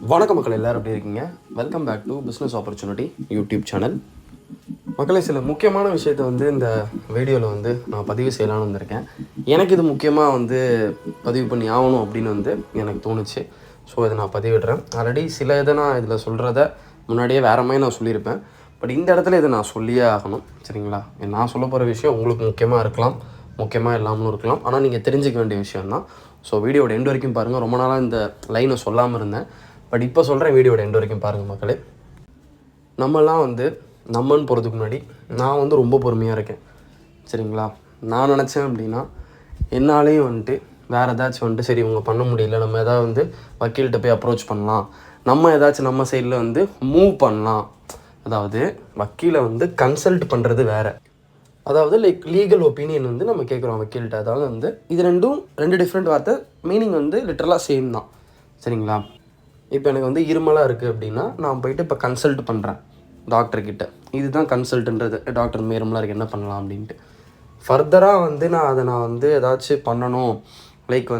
வணக்க மக்கள் எல்லோரும் எப்படி இருக்கீங்க? Welcome back to business opportunity YouTube channel. மக்களை சில முக்கியமான விஷயத்தை இந்த வீடியோவில் நான் பதிவு செய்யலான்னு வந்திருக்கேன். எனக்கு இது முக்கியமாக பதிவு பண்ணி ஆகணும் அப்படின்னு எனக்கு தோணுச்சு. ஸோ இதை நான் பதிவிடுறேன். ஆல்ரெடி சில இதை நான் இதில் சொல்கிறத முன்னாடியே வேறு மாதிரி நான் சொல்லியிருப்பேன். பட் இந்த இடத்துல இதை நான் சொல்லியே ஆகணும். சரிங்களா? நான் சொல்ல போகிற விஷயம் உங்களுக்கு முக்கியமாக இருக்கலாம், முக்கியமாக இல்லாமலும் இருக்கலாம். ஆனால் நீங்கள் தெரிஞ்சிக்க வேண்டிய விஷயந்தான். ஸோ வீடியோட எண்டு வரைக்கும் பாருங்கள். ரொம்ப நாளாக இந்த லைனை சொல்லாமல் இருந்தேன். பட் இப்போ சொல்கிறேன், வீடியோட எண்டு வரைக்கும் பாருங்கள் மக்களே. நம்மலாம் நம்மன்னு போகிறதுக்கு முன்னாடி நான் ரொம்ப பொறுமையாக இருக்கேன். சரிங்களா? நான் நினச்சேன் அப்படின்னா என்னாலேயும் வேறு ஏதாச்சும் சரி இவங்க பண்ண முடியல, நம்ம எதாவது வக்கீல்கிட்ட போய் அப்ரோச் பண்ணலாம், நம்ம ஏதாச்சும் நம்ம சைடில் மூவ் பண்ணலாம். அதாவது வக்கீலை கன்சல்ட் பண்ணுறது வேறு, அதாவது லைக் லீகல் ஒப்பீனியன் நம்ம கேட்குறோம் வக்கீல்கிட்ட. அதாவது இது ரெண்டு டிஃப்ரெண்ட் வார்த்தை, மீனிங் லிட்டரலாக சேம் தான். சரிங்களா? இப்போ எனக்கு இருமலாக இருக்குது அப்படின்னா நான் போயிட்டு இப்போ கன்சல்ட் பண்ணுறேன் டாக்டர்கிட்ட. இதுதான் கன்சல்ட்டுன்றது. டாக்டர் இருமலாக இருக்குது, என்ன பண்ணலாம் அப்படின்ட்டு. ஃபர்தராக நான் ஏதாச்சும் பண்ணணும், லைக்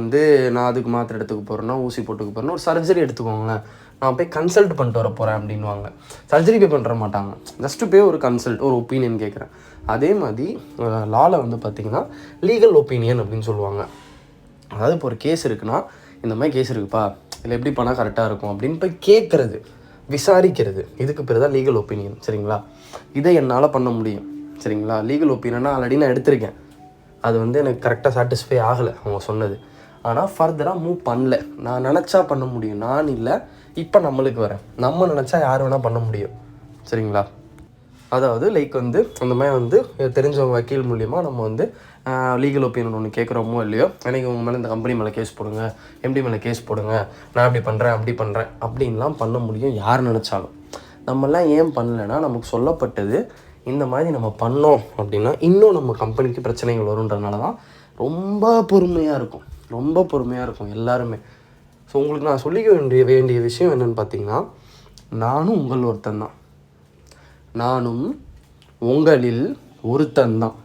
நான் அதுக்கு மாத்திரை எடுத்துக்க போகிறேன்னா, ஊசி போட்டுக்க போகிறேன்னா, ஒரு சர்ஜரி எடுத்துக்கோங்களேன், நான் போய் கன்சல்ட் பண்ணிட்டு வர போகிறேன் அப்படின்வாங்க. சர்ஜரி போய் பண்ணுற மாட்டாங்க, ஜஸ்ட்டு போய் ஒரு கன்சல்ட், ஒரு ஒப்பீனியன் கேட்குறேன். அதே மாதிரி லாவில் பார்த்திங்கன்னா லீகல் ஒப்பீனியன் அப்படின்னு சொல்லுவாங்க. அதாவது இப்போ ஒரு கேஸ் இருக்குன்னா, இந்த மாதிரி கேஸ் இருக்குப்பா, இதில் எப்படி பண்ணால் கரெக்டாக இருக்கும் அப்படின்னு போய் கேட்குறது, விசாரிக்கிறது, இதுக்கு பேர் தான் லீகல் ஒப்பீனியன். சரிங்களா? இதை என்னால் பண்ண முடியும். சரிங்களா? லீகல் ஒப்பீனியனாக ஆல்ரெடி நான் எடுத்திருக்கேன். அது எனக்கு கரெக்டாக சாட்டிஸ்ஃபை ஆகலை அவங்க சொன்னது. ஆனால் ஃபர்தராக மூவ் பண்ணல. நான் நினச்சா பண்ண முடியும், நான் இல்லை. இப்போ நம்மளுக்கு வரேன், நம்ம நினச்சா யார் வேணால் பண்ண முடியும். சரிங்களா? அதாவது லைக் அந்த மாதிரி தெரிஞ்சவங்க வக்கீல் மூலிமா நம்ம லீகல் ஒப்பீனியன் ஒன்று கேட்குறோமோ இல்லையோ, எனக்கு உங்கள் மேலே இந்த கம்பெனி மேலே கேஸ் போடுங்க, எம்டி மேலே கேஸ் போடுங்க, நான் அப்படி பண்ணுறேன் அப்படி பண்ணுறேன் அப்படின்லாம் பண்ண முடியும் யார் நினச்சாலும். நம்மலாம் ஏன் பண்ணலைன்னா, நமக்கு சொல்லப்பட்டது இந்த மாதிரி நம்ம பண்ணோம் அப்படின்னா இன்னும் நம்ம கம்பெனிக்கு பிரச்சனைகள் வருன்றதுனால தான் ரொம்ப பொறுமையாக இருக்கும் எல்லாருமே. ஸோ உங்களுக்கு நான் சொல்லிக்க வேண்டிய விஷயம் என்னென்னு பார்த்தீங்கன்னா, நானும் உங்களில் ஒருத்தன் தான்.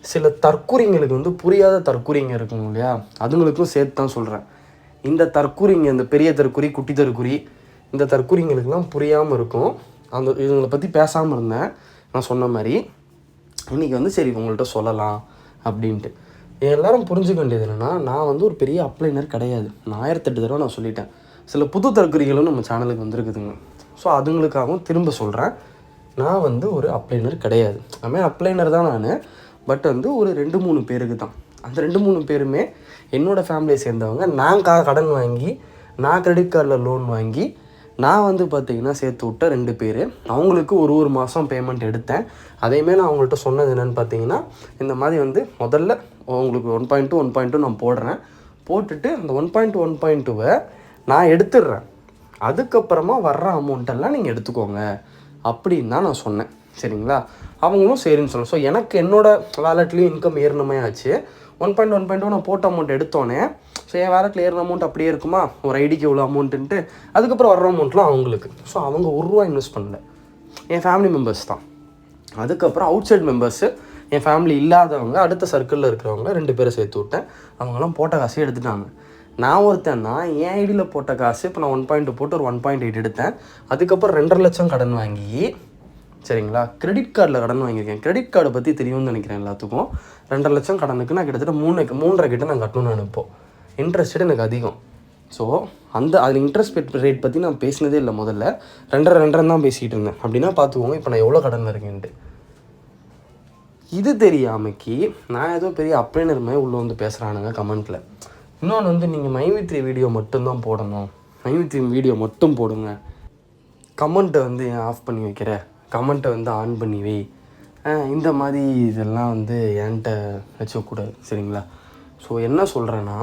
சில தற்குறிங்களுக்கு புரியாத தற்குறிங்க இருக்குங்க இல்லையா, அதுங்களுக்கும் சேர்த்து தான் சொல்கிறேன். இந்த தற்குறிங்க, இந்த பெரிய தற்குறி, குட்டி தற்குறி, இந்த தற்குறிங்களுக்கெல்லாம் புரியாமல் இருக்கும். இதுங்களை பற்றி பேசாமல் இருந்தேன். நான் சொன்ன மாதிரி இன்றைக்கி சரி உங்கள்கிட்ட சொல்லலாம் அப்படின்ட்டு. எல்லோரும் புரிஞ்சுக்க வேண்டியது என்னென்னா, நான் ஒரு பெரிய அப்ளைனர் கிடையாது. நான் 1008 தடவை நான் சொல்லிட்டேன். சில புது தற்குறிகளும் நம்ம சேனலுக்கு வந்துருக்குதுங்க. ஸோ அதுங்களுக்காகவும் திரும்ப சொல்கிறேன், நான் ஒரு அப்ளைனர் கிடையாது. அதுமாதிரி அப்ளைனர் தான் நான். பட் ஒரு 2-3 பேருக்கு தான். அந்த 2-3 பேருமே என்னோடய ஃபேமிலியை சேர்ந்தவங்க. நான் கடன் வாங்கி, நான் கிரெடிட் கார்டில் லோன் வாங்கி, நான் பார்த்திங்கன்னா சேர்த்து விட்ட 2 பேர். அவங்களுக்கு ஒரு மாதம் பேமெண்ட் எடுத்தேன். அதேமாதிரி நான் அவங்கள்ட்ட சொன்னது என்னென்னு பார்த்தீங்கன்னா, இந்த மாதிரி முதல்ல உங்களுக்கு 1.2 நான் போடுறேன், போட்டுட்டு அந்த 1.2வை நான் எடுத்துடுறேன், அதுக்கப்புறமா வர்ற அமௌண்ட்டெல்லாம் நீங்கள் எடுத்துக்கோங்க அப்படின்னு தான் நான் சொன்னேன். சரிங்களா? அவங்களும் சரின்னு சொன்னேன். ஸோ எனக்கு என்னோடய வேலெட்லேயும் இன்கம் ஏறினமே ஆச்சு. 1.2 நான் போட்ட அமௌண்ட் எடுத்தோன்னே, ஸோ என் வேலெட்டில் ஏறின அமௌண்ட் அப்படியே இருக்குமா, ஒரு ஐடிக்கு எவ்வளோ அமௌண்ட்டுன்ட்டு, அதுக்கப்புறம் வர்ற அமௌண்ட்லாம் அவங்களுக்கு. ஸோ அவங்க ரூபா இன்வெஸ்ட் பண்ணல, என் ஃபேமிலி மெம்பர்ஸ் தான். அதுக்கப்புறம் அவுட் சைட் மெம்பர்ஸு, என் ஃபேமிலி இல்லாதவங்க, அடுத்த சர்க்கிளில் இருக்கிறவங்க 2 பேரை சேர்த்து விட்டேன். அவங்களாம் போட்ட காசே எடுத்துட்டாங்க. நான் ஒருத்தன் தான், என் ஐடியில் போட்ட காசு இப்போ நான் 1.2 போட்டு ஒரு 1.8 எடுத்தேன். அதுக்கப்புறம் 2.5 லட்சம் கடன் வாங்கி, சரிங்களா, கிரெடிட் கார்டில் கடன் வாங்கியிருக்கேன். கிரெடிட் கார்டை பற்றி தெரியும்னு நினைக்கிறேன் எல்லாத்துக்கும். 2.5 லட்சம் கடனுக்கு நான் கிட்டத்தட்ட 3.5 கிட்ட நான் கட்டணும். நான் இப்போது இன்ட்ரெஸ்ட் எனக்கு அதிகம். ஸோ அது இன்ட்ரெஸ்ட் ரேட் பற்றி நான் பேசினதே இல்லை. முதல்ல 2.5 தான் பேசிகிட்டு இருந்தேன். அப்படின்னா பார்த்துக்கோங்க இப்போ நான் எவ்வளோ கடனில் இருக்கேன்ட்டு. இது தெரியாமைக்கு நான் ஏதோ பெரிய அப்ளைனர் மாதிரி உள்ளே பேசுகிறானுங்க கமெண்ட்டில். இன்னொன்று நீங்கள் மைவித்ரி வீடியோ மட்டும்தான் போடணும், மைவித்ரி வீடியோ மட்டும் போடுங்க, கமெண்ட்டை ஏன் ஆஃப் பண்ணி வைக்கிற, கமெண்ட்டை ஆன் பண்ணி வை, இந்த மாதிரி இதெல்லாம் என்கிட்ட வச்சக்கூடாது. சரிங்களா? ஸோ என்ன சொல்கிறேன்னா,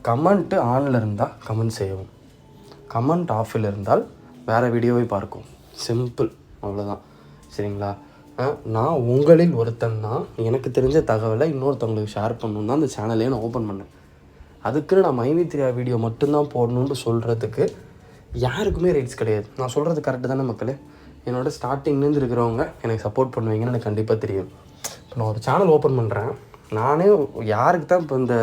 கமெண்ட்டு ஆனில் இருந்தால் கமெண்ட் செய்யவும், கமெண்ட் ஆஃபில் இருந்தால் வேறு வீடியோவை பார்க்கும். சிம்பிள், அவ்வளோதான். சரிங்களா? நான் உங்களில் ஒருத்தன் தான். எனக்கு தெரிஞ்ச தகவலை இன்னொருத்தவங்களுக்கு ஷேர் பண்ணணும் தான் அந்த சேனலே நான் ஓப்பன் பண்ணேன். அதுக்குன்னு நான் மைவித்ரியா வீடியோ மட்டும்தான் போடணுன்னு சொல்கிறதுக்கு யாருக்குமே ரைட்ஸ் கிடையாது. நான் சொல்கிறது கரெக்டு தானே மக்களே? என்னோடய ஸ்டார்டிங்லேருந்து இருக்கிறவங்க எனக்கு சப்போர்ட் பண்ணுவீங்கன்னு எனக்கு கண்டிப்பாக தெரியும். இப்போ நான் ஒரு சேனல் ஓப்பன் பண்ணுறேன், நானே யாருக்கு தான் இப்போ இந்த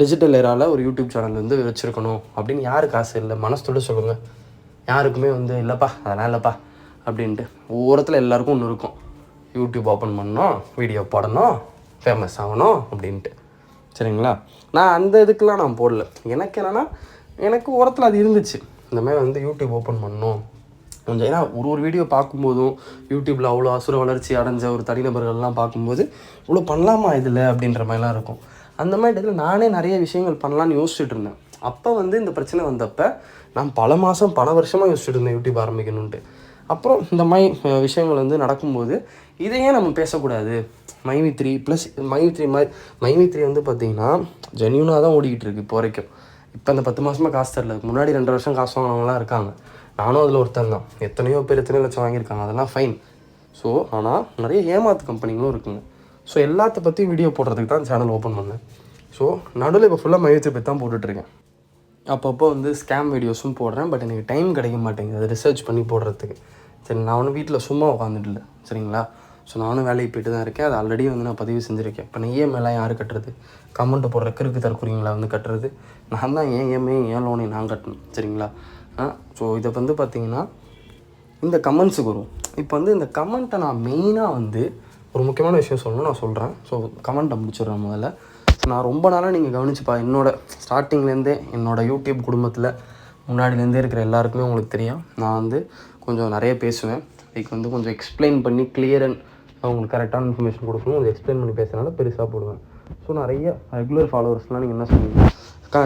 டிஜிட்டல் ஏராவில் ஒரு யூடியூப் சேனல் வச்சுருக்கணும் அப்படின்னு யாருக்கு ஆசை இல்லை? மனசோட சொல்லுங்கள். யாருக்குமே வந்து இல்லைப்பா அதெல்லாம் இல்லைப்பா அப்படின்ட்டு ஓரத்தில் எல்லாருக்கும் ஒன்று இருக்கும், யூடியூப் ஓப்பன் பண்ணணும், வீடியோ போடணும், ஃபேமஸ் ஆகணும் அப்படின்ட்டு. சரிங்களா? நான் அந்த இதுக்கெலாம் நான் போடல. எனக்கு என்னென்னா எனக்கு ஓரத்தில் அது இருந்துச்சு, இந்த மாதிரி வந்து யூடியூப் ஓப்பன் பண்ணணும் கொஞ்சம். ஏன்னா ஒரு வீடியோ பார்க்கும்போதும் யூடியூப்பில் அவ்வளோ அசுர வளர்ச்சி அடைஞ்ச ஒரு தனிநபர்கள்லாம் பார்க்கும்போது இவ்வளோ பண்ணலாமா இதில் அப்படின்ற மாதிரிலாம் இருக்கும். அந்த மாதிரி இதில் நானே நிறைய விஷயங்கள் பண்ணலான்னு யோசிச்சுட்டு இருந்தேன். அப்போ வந்து இந்த பிரச்சனை வந்தப்போ நான் பல வருஷமாக யோசிச்சுட்டு இருந்தேன் யூடியூப் ஆரம்பிக்கணுன்ட்டு. அப்புறம் இந்த மாதிரி விஷயங்கள் வந்து நடக்கும்போது இதையே நம்ம பேசக்கூடாது. மைவி3 ப்ளஸ் மைவி3 வந்து பார்த்திங்கன்னா ஜென்யூனாக தான் ஓடிக்கிட்டு இருக்குது இப்போ வரைக்கும். இப்போ அந்த 10 மாதமாக காசு தரல, முன்னாடி 2 வருஷம் காசு வாங்கினவங்களாம் இருக்காங்க. நானும் அதில் ஒருத்தன் தான். எத்தனையோ பேர் எத்தனை லட்சம் வாங்கியிருக்காங்க, அதெல்லாம் ஃபைன். ஸோ ஆனால் நிறைய ஏமாத்து கம்பெனிகளும் இருக்குங்க. ஸோ எல்லாத்த பற்றி வீடியோ போடுறதுக்கு தான் சேனல் ஓப்பன் பண்ணேன். ஸோ நடுவில் இப்போ ஃபுல்லாக மைவி3 பற்றி தான் போட்டுட்ருக்கேன். அப்பப்போ வந்து ஸ்கேம் வீடியோஸும் போடுறேன். பட் எனக்கு டைம் கிடைக்க மாட்டேங்குது அதை ரிசர்ச் பண்ணி போடுறதுக்கு. சரி, நான் ஒன்றும் வீட்டில் சும்மா உட்காந்துட்டு சரிங்களா? ஸோ நானும் வேலைக்கு போய்ட்டு தான் இருக்கேன். அது ஆல்ரெடி வந்து நான் பதிவு செஞ்சுருக்கேன். இப்போ நான் இஎம்ஐலாம் யார் கட்டுறது? கமெண்ட்டை போடுற கிறுக்கு தற்கொலைங்களா வந்து கட்டுறது நான் தான். ஏன் லோனை நான் கட்டணும். சரிங்களா? ஸோ இதை வந்து பார்த்திங்கன்னா இந்த கமெண்ட்ஸுக்கு வரும். இப்போ வந்து இந்த கமெண்ட்டை நான் மெயினாக வந்து ஒரு முக்கியமான விஷயம் சொல்லணும், நான் சொல்கிறேன். ஸோ கமெண்ட்டை முடிச்சிடுறேன் முதல்ல. ஸோ நான் ரொம்ப நாளாக நீங்கள் கவனிச்சுப்பா, என்னோடய ஸ்டார்டிங்லேருந்தே என்னோடய யூடியூப் குடும்பத்தில் முன்னாடிலேருந்தே இருக்கிற எல்லாருக்குமே உங்களுக்கு தெரியும், நான் வந்து கொஞ்சம் நிறைய பேசுவேன். லைக் வந்து கொஞ்சம் எக்ஸ்பிளைன் பண்ணி கிளியர் அண்ட் அவங்களுக்கு கரெக்டான இன்ஃபர்மேஷன் கொடுக்கணும், கொஞ்சம் எக்ஸ்பிளைன் பண்ணி பேசுகிறனால பெருசாக போடுவேன். ஸோ நிறைய ரெகுலர் ஃபாலோவர்ஸ்லாம் நீங்கள் என்ன சொன்னீங்க,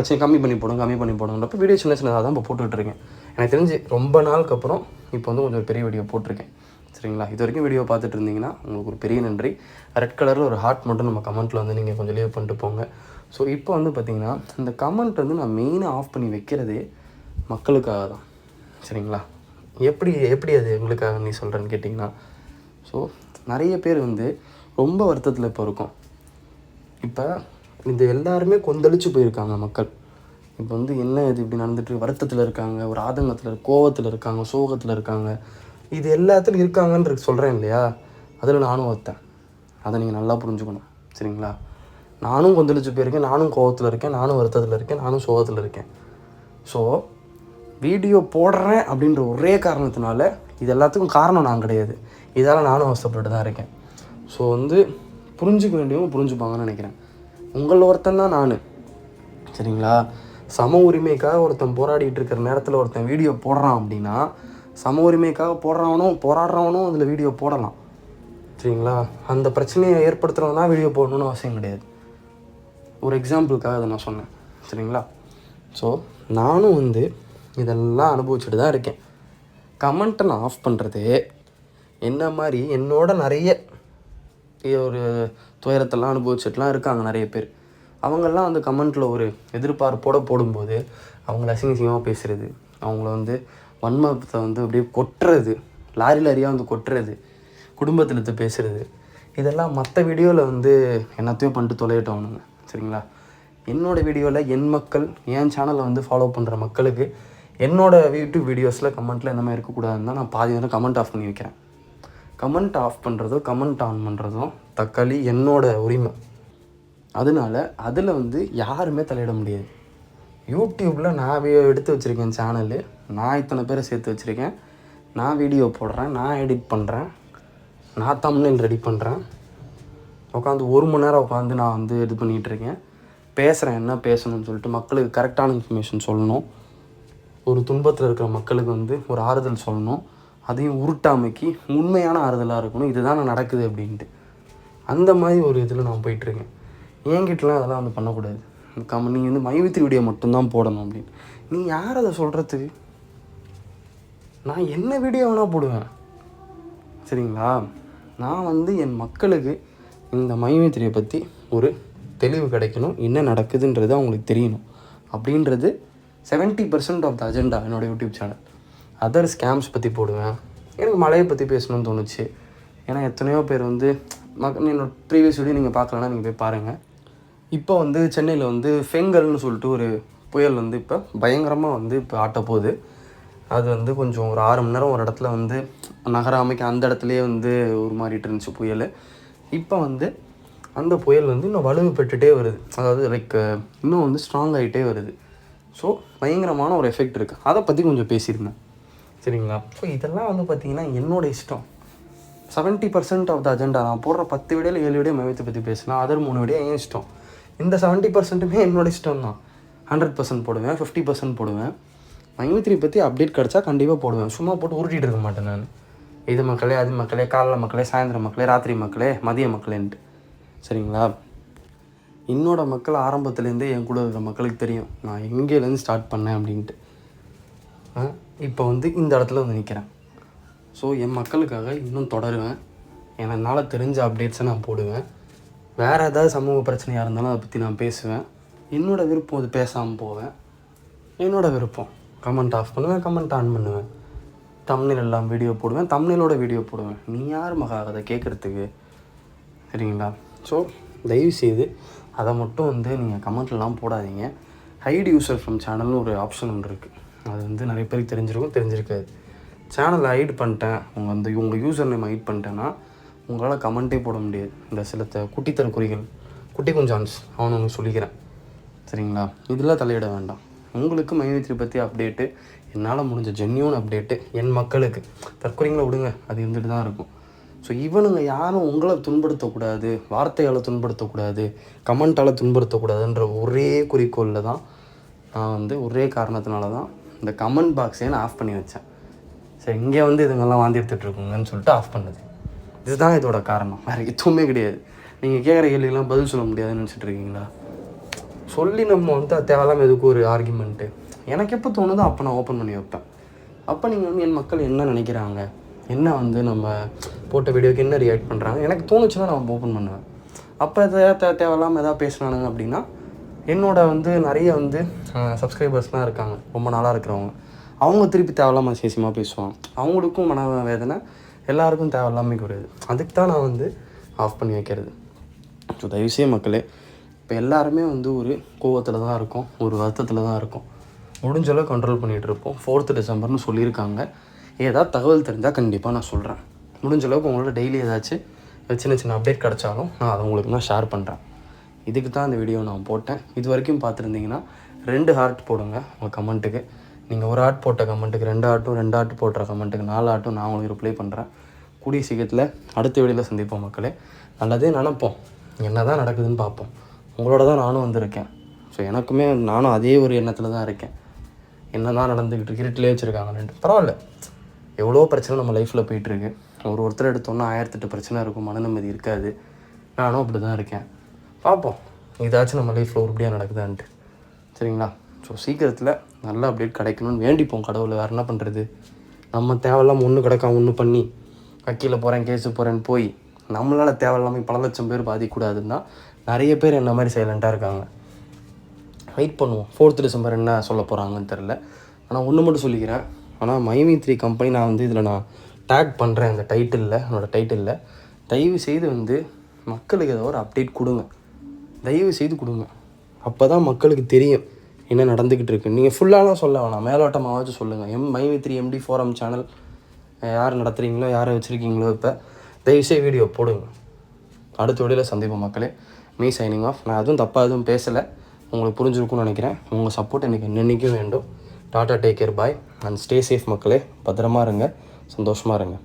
சரி கம்மி பண்ணி போடுங்கன்றப்போ வீடியோ சின்னதாக தான் இப்போ போட்டுட்ருக்கேன். எனக்கு தெரிஞ்சு ரொம்ப நாளுக்கு அப்புறம் இப்போ வந்து கொஞ்சம் பெரிய வீடியோ போட்டிருக்கேன். சரிங்களா? இது வரைக்கும் வீடியோ பார்த்துட்டு இருந்தீங்கன்னா உங்களுக்கு ஒரு பெரிய நன்றி. ரெட் கலரில் ஒரு ஹார்ட் மட்டும் நம்ம கமெண்ட்டில் வந்து நீங்கள் கொஞ்சம் லீவ் பண்ணிட்டு போங்க. ஸோ இப்போ வந்து பார்த்திங்கன்னா இந்த கமெண்ட் வந்து நான் மெயினாக ஆஃப் பண்ணி வைக்கிறதே மக்களுக்காக தான். சரிங்களா? எப்படி அது எங்களுக்காக நீ சொல்கிறேன்னு கேட்டிங்கன்னா, ஸோ நிறைய பேர் வந்து ரொம்ப வருத்தத்தில் இப்போ இருக்கும். இப்போ இது எல்லாருமே கொந்தளிச்சு போயிருக்காங்க மக்கள். இப்போ வந்து என்ன இது இப்படி நடந்துட்டு வருத்தத்தில் இருக்காங்க, ஒரு ஆதங்கத்தில் கோவத்தில் இருக்காங்க, சோகத்தில் இருக்காங்க. இது எல்லாத்துலையும் இருக்காங்கன்னு சொல்கிறேன் இல்லையா? அதில் நானும் ஒருத்தன். அதை நீங்கள் நல்லா புரிஞ்சுக்கணும். சரிங்களா? நானும் கொந்தளிச்சு போயிருக்கேன், நானும் கோவத்தில் இருக்கேன், நானும் வருத்தத்தில் இருக்கேன், நானும் சோகத்தில் இருக்கேன். ஸோ வீடியோ போடுறேன் அப்படின்ற ஒரே காரணத்தினால இது எல்லாத்துக்கும் காரணம் நான் கிடையாது. இதால் நானும் அவசரப்பட்டு தான் இருக்கேன். ஸோ வந்து புரிஞ்சுக்க வேண்டியவங்க புரிஞ்சுப்பாங்கன்னு நினைக்கிறேன். உங்களில் ஒருத்தன் தான் நான். சரிங்களா? சம உரிமைக்காக ஒருத்தன் போராடிட்டு இருக்கிற நேரத்தில் ஒருத்தன் வீடியோ போடுறான் அப்படின்னா, சம உரிமைக்காக போராடுறவனும் அதில் வீடியோ போடலாம். சரிங்களா? அந்த பிரச்சனையை ஏற்படுத்துகிறவன் தான் வீடியோ போடணும்னு அவசியம் கிடையாது. ஒரு எக்ஸாம்பிளுக்காக அதை நான் சொன்னேன். சரிங்களா? ஸோ நானும் வந்து இதெல்லாம் அனுபவிச்சுட்டு தான் இருக்கேன். கமெண்ட்டை நான் ஆஃப் பண்ணுறது என்ன மாதிரி என்னோட நிறைய ஒரு துயரத்தெல்லாம் அனுபவிச்சுட்டுலாம் இருக்காங்க நிறைய பேர். அவங்கெல்லாம் வந்து கமெண்ட்டில் ஒரு எதிர்பார்ப்போடு போடும்போது அவங்கள அசிங்கமாக பேசுகிறது, அவங்கள வந்து வன்மத்தை வந்து அப்படியே கொட்டுறது, லாரியாக வந்து கொட்டுறது, குடும்பத்தில் பேசுகிறது, இதெல்லாம் மற்ற வீடியோவில் வந்து என்னத்தையும் பண்ணிட்டு தொலையிட்டோம் அவனுங்க. சரிங்களா? என்னோடய வீடியோவில் என் மக்கள், என் சேனலை வந்து ஃபாலோ பண்ணுற மக்களுக்கு என்னோடய யூடியூப் வீடியோஸில் கமெண்ட்டில் இந்த மாதிரி இருக்கக்கூடாதுன்னு தான் நான் பாதி வந்து கமெண்ட் ஆஃப் பண்ணி வைக்கிறேன். கமெண்ட் ஆஃப் பண்ணுறதோ கமெண்ட் ஆன் பண்ணுறதும் தக்காளி என்னோடய உரிமை. அதனால் அதில் வந்து யாருமே தலையிட முடியாது. யூடியூப்பில் நான் எடுத்து வச்சுருக்கேன் சேனலு, நான் இத்தனை பேரை சேர்த்து வச்சுருக்கேன், நான் வீடியோ போடுறேன், நான் எடிட் பண்ணுறேன், நான் தம்ப்நெயில் ரெடி பண்ணுறேன், உட்காந்து 1 மணி நேரம் உட்காந்து நான் வந்து இது பண்ணிகிட்ருக்கேன், பேசுகிறேன், என்ன பேசணும்னு சொல்லிட்டு மக்களுக்கு கரெக்டான இன்ஃபர்மேஷன் சொல்லணும், ஒரு துன்பத்தில் இருக்கிற மக்களுக்கு வந்து ஒரு ஆறுதல் சொல்லணும், அதையும் உருட்டாமைக்கு உண்மையான ஆறுதலாக இருக்கணும், இதுதான் நான் நடக்குது அப்படின்ட்டு. அந்த மாதிரி ஒரு இதில் நான் போயிட்டுருக்கேன். என்கிட்டலாம் அதெல்லாம் வந்து பண்ணக்கூடாது. நீ வந்து மைவி3 வீடியோ மட்டும்தான் போடணும் அப்படின்னு. நீ யார் அதை சொல்கிறதுக்கு? நான் என்ன வீடியோ வேணால் போடுவேன். சரிங்களா? நான் வந்து என் மக்களுக்கு இந்த மைவி3 பற்றி ஒரு தெளிவு கிடைக்கணும், என்ன நடக்குதுன்றது அவங்களுக்கு தெரியணும் அப்படின்றது 70% ஆஃப் த அஜெண்டா என்னோடய யூடியூப் சேனல். அதர் ஸ்கேம்ஸ் பற்றி போடுவேன். எனக்கு மழையை பற்றி பேசணும்னு தோணுச்சு. ஏன்னா எத்தனையோ பேர் வந்து என்னோடய ப்ரீவியஸ் வீடியோ நீங்கள் பார்க்கலன்னா நீங்கள் போய் பாருங்கள். இப்போ வந்து சென்னையில் வந்து ஃபெங்கல்னு சொல்லிட்டு ஒரு புயல் வந்து இப்போ பயங்கரமாக வந்து இப்போ ஆட்டப்போகுது. அது வந்து கொஞ்சம் ஒரு 6 மணி நேரம் ஒரு இடத்துல வந்து நகராமைக்கு அந்த இடத்துலையே வந்து உருமாறிட்டு இருந்துச்சு புயல். இப்போ வந்து அந்த புயல் வந்து இன்னும் வலுவு பெற்றுகிட்டே வருது. அதாவது லைக் இன்னும் வந்து ஸ்ட்ராங் ஆகிட்டே வருது. ஸோ பயங்கரமான ஒரு எஃபெக்ட் இருக்குது. அதை பற்றி கொஞ்சம் பேசியிருந்தேன். சரிங்களா? ஸோ இதெல்லாம் வந்து பார்த்திங்கன்னா என்னோடய இஷ்டம். 70% ஆஃப் த அஜெண்டா நான் போடுற 10 வீடியோவில் 7 வீடியோ மைவித்ரி பற்றி பேசினா அதர் 3 வீடியோ என் இஷ்டம். இந்த 70%மே என்னோடய இஷ்டம் தான். 100% போடுவேன், 50% போடுவேன். மைவித்ரி பற்றி அப்டேட் கிடச்சா கண்டிப்பாக போடுவேன். சும்மா போட்டு உருட்டிகிட்டு இருக்க மாட்டேன் நான். இது மக்களே, அது மக்களே, காலைல மக்களே, சாயந்தரம் மக்களே, ராத்திரி மக்களே, மதிய மக்களேன்ட்டு. சரிங்களா? என்னோடய மக்கள் ஆரம்பத்துலேருந்தே என் கூட இருக்கிற மக்களுக்கு தெரியும் நான் எங்கேலேருந்து ஸ்டார்ட் பண்ணேன் அப்படின்ட்டு. இப்போ வந்து இந்த இடத்துல வந்து நிற்கிறேன். ஸோ என் மக்களுக்காக இன்னும் தொடருவேன். என்னால் தெரிஞ்ச அப்டேட்ஸை நான் போடுவேன். வேறு ஏதாவது சமூக பிரச்சனையாக இருந்தாலும் அதை பற்றி நான் பேசுவேன். என்னோடய விருப்பம் அது பேசாமல் போவேன். என்னோடய விருப்பம் கமெண்ட் ஆஃப் பண்ணுவேன், கமெண்ட் ஆன் பண்ணுவேன், தம்ப்நெயில் எல்லாம் வீடியோ போடுவேன், தம்ப்நெயிலோட வீடியோ போடுவேன். நீ யார் மகா அதை கேட்குறதுக்கு? சரிங்களா? ஸோ தயவுசெய்து அதை மட்டும் வந்து நீங்கள் கமெண்ட்லாம் போடாதீங்க. ஹைட் யூசர் ஃப்ரம் சேனல்னு ஒரு ஆப்ஷன் ஒன்று இருக்குது. அது வந்து நிறைய பேருக்கு தெரிஞ்சிருக்காது. சேனலை ஹைட் பண்ணிட்டேன், உங்கள் யூசர் நேம் ஹைட் பண்ணிட்டேன்னா உங்களால் கமெண்ட்டே போட முடியாது. இந்த சில குட்டித்தர குறிகள், குட்டி குஞ்சான்ஸ் அவனு சொல்லிக்கிறேன். சரிங்களா? இதெல்லாம் தலையிட வேண்டாம். உங்களுக்கு மைவித்ரி பற்றி அப்டேட்டு, என்னால் முடிஞ்ச ஜென்யூன் அப்டேட்டு என் மக்களுக்கு. தற்கொலைங்களை விடுங்க, அது இருந்துட்டு தான் இருக்கும். ஸோ இவனுங்க யாரும் உங்களை துன்படுத்தக்கூடாது, வார்த்தையால் துன்படுத்தக்கூடாது, கமெண்ட்டால் துன்படுத்தக்கூடாதுன்ற ஒரே குறிக்கோளில் தான் நான் வந்து ஒரே காரணத்தினால தான் இந்த கமெண்ட் பாக்ஸே நான் ஆஃப் பண்ணி வச்சேன். சரி, இங்கே வந்து இதுங்கெல்லாம் வாந்தி எடுத்துகிட்ருக்குங்கன்னு சொல்லிட்டு ஆஃப் பண்ணது. இதுதான் இதோட காரணம், வேறு எதுவுமே கிடையாது. நீங்கள் கேட்குற கேள்விக்கெல்லாம் பதில் சொல்ல முடியாதுன்னு நினச்சிட்டு இருக்கீங்களா? சொல்லி நம்ம வந்து தேவையில்லாமல் எதுக்கு ஒரு ஆர்குமெண்ட்டு. எனக்கு எப்போ தோணுதோ அப்போ நான் ஓப்பன் பண்ணி வைப்பேன். அப்போ நீங்கள் வந்து என் மக்கள் என்ன நினைக்கிறாங்க, என்ன வந்து நம்ம போட்ட வீடியோக்கு என்ன ரியாக்ட் பண்ணுறாங்க, எனக்கு தோணுச்சுன்னா நான் ஓப்பன் பண்ணுவேன். அப்போ தேவையில்லாமல் எதாவது பேசுனானுங்க அப்படின்னா என்னோட வந்து நிறைய வந்து சப்ஸ்கிரைபர்ஸ்லாம் இருக்காங்க, ரொம்ப நாளாக இருக்கிறவங்க. அவங்க திருப்பி தேவையில்லாமல் சேசியமாக பேசுவாங்க. அவங்களுக்கும் மன வேதனை, எல்லாருக்கும் தேவையில்லாமல் கூடாது. அதுக்கு தான் நான் வந்து ஆஃப் பண்ணி வைக்கிறது. ஸோ தயவுசெய்து மக்களே, இப்போ எல்லாருமே வந்து ஒரு கோவத்தில் தான் இருக்கும், ஒரு வருத்தத்தில் தான் இருக்கும். முடிஞ்ச அளவு கண்ட்ரோல் பண்ணிகிட்டு இருப்போம். 4th டிசம்பர்னு சொல்லியிருக்காங்க. ஏதாவது தகவல் தெரிஞ்சால் கண்டிப்பாக நான் சொல்கிறேன். முடிஞ்ச அளவுக்கு உங்களோட டெய்லி ஏதாச்சும் சின்ன அப்டேட் கிடச்சாலும் நான் அதை உங்களுக்கு நான் ஷேர் பண்ணுறேன். இதுக்கு தான் இந்த வீடியோ நான் போட்டேன். இது வரைக்கும் பார்த்துருந்தீங்கன்னா 2 ஹார்ட் போடுங்க உங்கள் கமெண்ட்டுக்கு. நீங்கள் ஒரு ஹார்ட் போட்ட கமெண்ட்டுக்கு 2 ஹார்ட்டும், 2 ஹார்ட் போடுற கமெண்ட்டுக்கு 4 ஹார்ட்டும் நான் உங்களுக்கு ரிப்ளை பண்ணுறேன். கூடிய சீக்கிரத்தில் அடுத்த வீடியோவில் சந்திப்போம் மக்களே. நல்லதே நினைப்போம், என்ன தான் நடக்குதுன்னு பார்ப்போம். உங்களோட தான் நானும் வந்திருக்கேன். ஸோ எனக்குமே நானும் அதே ஒரு எண்ணத்தில் தான் இருக்கேன். என்ன தான் நடந்துக்கிட்டு இருக்கு, இருட்டிலே வச்சுருக்காங்கன்ட்டு. பரவாயில்ல, எவ்வளோ பிரச்சனை நம்ம லைஃப்பில் போயிட்டுருக்கு. ஒருத்தர் எடுத்தோன்னா 1008 பிரச்சனை இருக்கும், மன நிம்மதி இருக்காது. நானும் அப்படி தான் இருக்கேன். பார்ப்போம் ஏதாச்சும் நம்ம லைஃப்பில் உருப்படியாக நடக்குதான்ட்டு. சரிங்களா? ஸோ சீக்கிரத்தில் நல்ல அப்டேட் கிடைக்கணும்னு வேண்டிப்போம் கடவுளை. வேறு என்ன பண்ணுறது? நம்ம தேவையில்லாமல் ஒன்று கிடக்காம ஒன்று பண்ணி வக்கீலில் போகிறேன், கேஸு போகிறேன்னு போய் நம்மளால் தேவையில்லாமல் பல லட்சம் பேர் பாதிக்கூடாதுன்னா நிறைய பேர் என்ன மாதிரி சைலண்ட்டாக இருக்காங்க. வெயிட் பண்ணுவோம், 4th டிசம்பர் என்ன சொல்ல போகிறாங்கன்னு தெரில. ஆனால் ஒன்று மட்டும் சொல்லிக்கிறேன். ஆனால் மைவித்ரி கம்பெனி நான் வந்து இதில் நான் டேக் பண்ணுறேன் இந்த டைட்டிலில், என்னோடய டைட்டிலில். தயவு செய்து வந்து மக்களுக்கு ஏதோ ஒரு அப்டேட் கொடுங்க, தயவு செய்து கொடுங்க. அப்போ தான் மக்களுக்கு தெரியும் என்ன நடந்துக்கிட்டு இருக்குது. நீங்கள் ஃபுல்லாலாம் சொல்ல வேணாம், மேலோட்டமாகவாச்சும் சொல்லுங்கள். மைவித்ரி MD ஃபோரம் சேனல் யார் நடத்துகிறீங்களோ, யாரை வச்சுருக்கீங்களோ, இப்போ தயவுசெய்து வீடியோ போடுங்க. அடுத்த வீடியோவில் சந்திப்போம் மக்களே. Me signing off. நான் எதுவும் தப்பாக எதுவும் பேசலை, உங்களுக்கு புரிஞ்சிருக்கும்னு நினைக்கிறேன். உங்கள் சப்போர்ட் எனக்கு என்னென்னைக்கும் வேண்டும். Tata, take care, bye and stay safe மக்களே. பத்திரமா இருங்க, சந்தோஷமாக இருங்க.